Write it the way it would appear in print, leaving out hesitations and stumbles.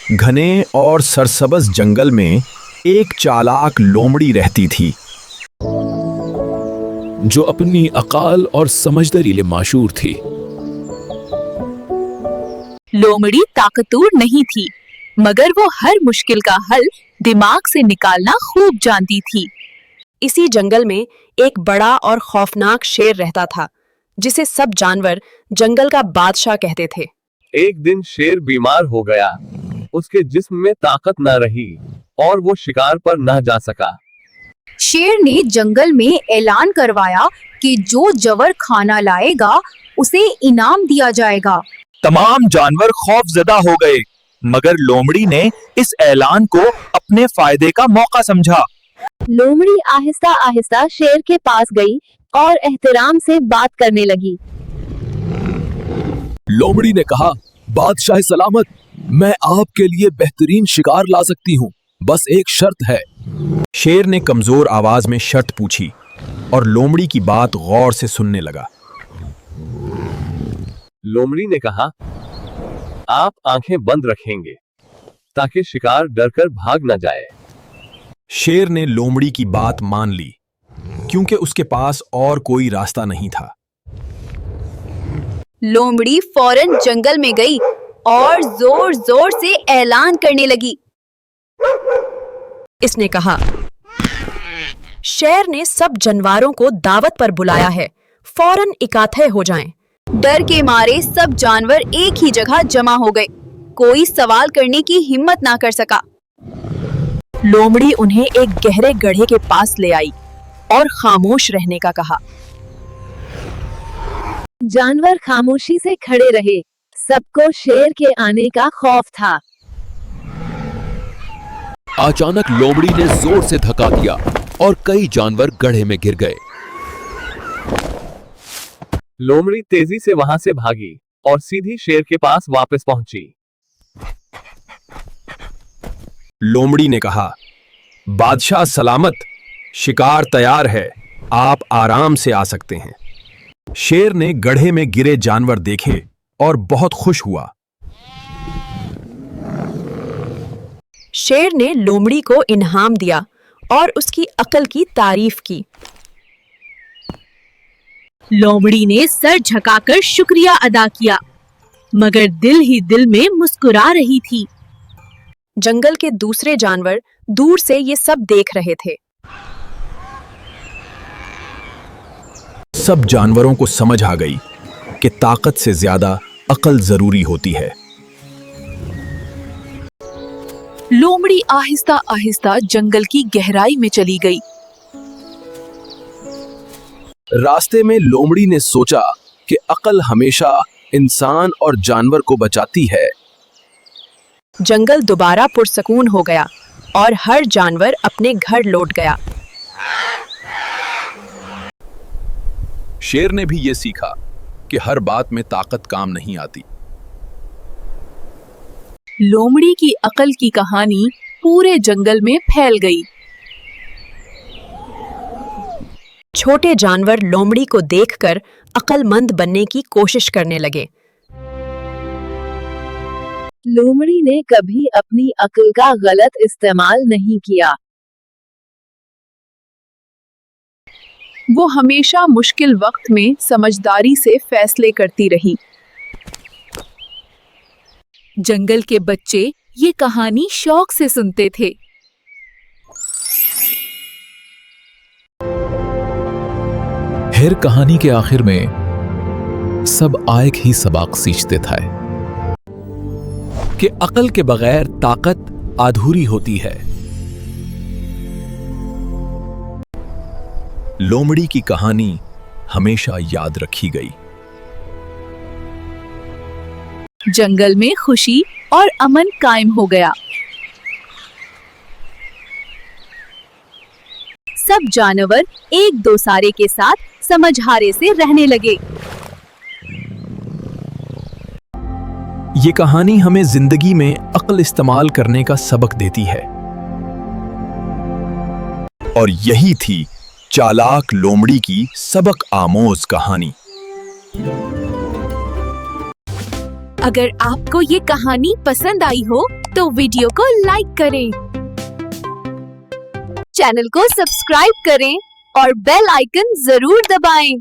घने और सरसब्ज जंगल में एक चालाक लोमड़ी रहती थी, जो अपनी अकाल और समझदारी लिए मशहूर थी। लोमड़ी ताकतवर नहीं थी, मगर वो हर मुश्किल का हल दिमाग से निकालना खूब जानती थी। इसी जंगल में एक बड़ा और खौफनाक शेर रहता था, जिसे सब जानवर जंगल का बादशाह कहते थे। एक दिन शेर बीमार हो गया। उसके जिस्म में ताकत न रही और वो शिकार पर न जा सका। शेर ने जंगल में ऐलान करवाया कि जो जवर खाना लाएगा उसे इनाम दिया जाएगा। तमाम जानवर खौफजदा हो गए, मगर लोमड़ी ने इस ऐलान को अपने फायदे का मौका समझा। लोमड़ी आहिस्ता आहिस्ता शेर के पास गई और एहतराम से बात करने लगी। लोमड़ी ने कहा, बादशाह सलामत, मैं आपके लिए बेहतरीन शिकार ला सकती हूँ, बस एक शर्त है। शेर ने कमजोर आवाज में शर्त पूछी और लोमड़ी की बात गौर से सुनने लगा। लोमड़ी ने कहा, आप आंखें बंद रखेंगे ताकि शिकार डरकर भाग न जाए। शेर ने लोमड़ी की बात मान ली, क्योंकि उसके पास और कोई रास्ता नहीं था। लोमड़ी फौरन जंगल में गई और जोर जोर से ऐलान करने लगी। इसने कहा, शेर ने सब जानवरों को दावत पर बुलाया है, फौरन इकट्ठे हो जाएं। डर के मारे सब जानवर एक ही जगह जमा हो गए। कोई सवाल करने की हिम्मत ना कर सका। लोमड़ी उन्हें एक गहरे गड्ढे के पास ले आई और खामोश रहने का कहा। जानवर खामोशी से खड़े रहे। सबको शेर के आने का खौफ था। अचानक लोमड़ी ने जोर से धक्का दिया और कई जानवर गड्ढे में गिर गए। लोमड़ी तेजी से वहां से भागी और सीधी शेर के पास वापस पहुंची। लोमड़ी ने कहा, बादशाह सलामत, शिकार तैयार है, आप आराम से आ सकते हैं। शेर ने गड्ढे में गिरे जानवर देखे और बहुत खुश हुआ। शेर ने लोमड़ी को इनाम दिया और उसकी अकल की तारीफ की। लोमड़ी ने सर झुकाकर शुक्रिया अदा किया, मगर दिल ही दिल में मुस्कुरा रही थी। जंगल के दूसरे जानवर दूर से ये सब देख रहे थे। सब जानवरों को समझ आ गई कि ताकत से ज्यादा अकल जरूरी होती है। लोमड़ी आहिस्ता आहिस्ता जंगल की गहराई में चली गई। रास्ते में लोमड़ी ने सोचा कि अकल हमेशा इंसान और जानवर को बचाती है। जंगल दोबारा पुरसकून हो गया और हर जानवर अपने घर लौट गया। शेर ने भी ये सीखा कि हर बात में ताकत काम नहीं आती। लोमड़ी की अकल की कहानी पूरे जंगल में फैल गई। छोटे जानवर लोमड़ी को देखकर अक्लमंद बनने की कोशिश करने लगे। लोमड़ी ने कभी अपनी अकल का गलत इस्तेमाल नहीं किया। वो हमेशा मुश्किल वक्त में समझदारी से फैसले करती रही। जंगल के बच्चे ये कहानी शौक से सुनते थे। फिर कहानी के आखिर में सब एक ही सबक सीखते थे कि अकल के बगैर ताकत अधूरी होती है। लोमड़ी की कहानी हमेशा याद रखी गई। जंगल में खुशी और अमन कायम हो गया। सब जानवर एक दूसरे के साथ समझदारी से रहने लगे। ये कहानी हमें जिंदगी में अक्ल इस्तेमाल करने का सबक देती है। और यही थी चालाक लोमड़ी की सबक आमोज कहानी। अगर आपको ये कहानी पसंद आई हो तो वीडियो को लाइक करें, चैनल को सब्सक्राइब करें और बेल आइकन जरूर दबाएं।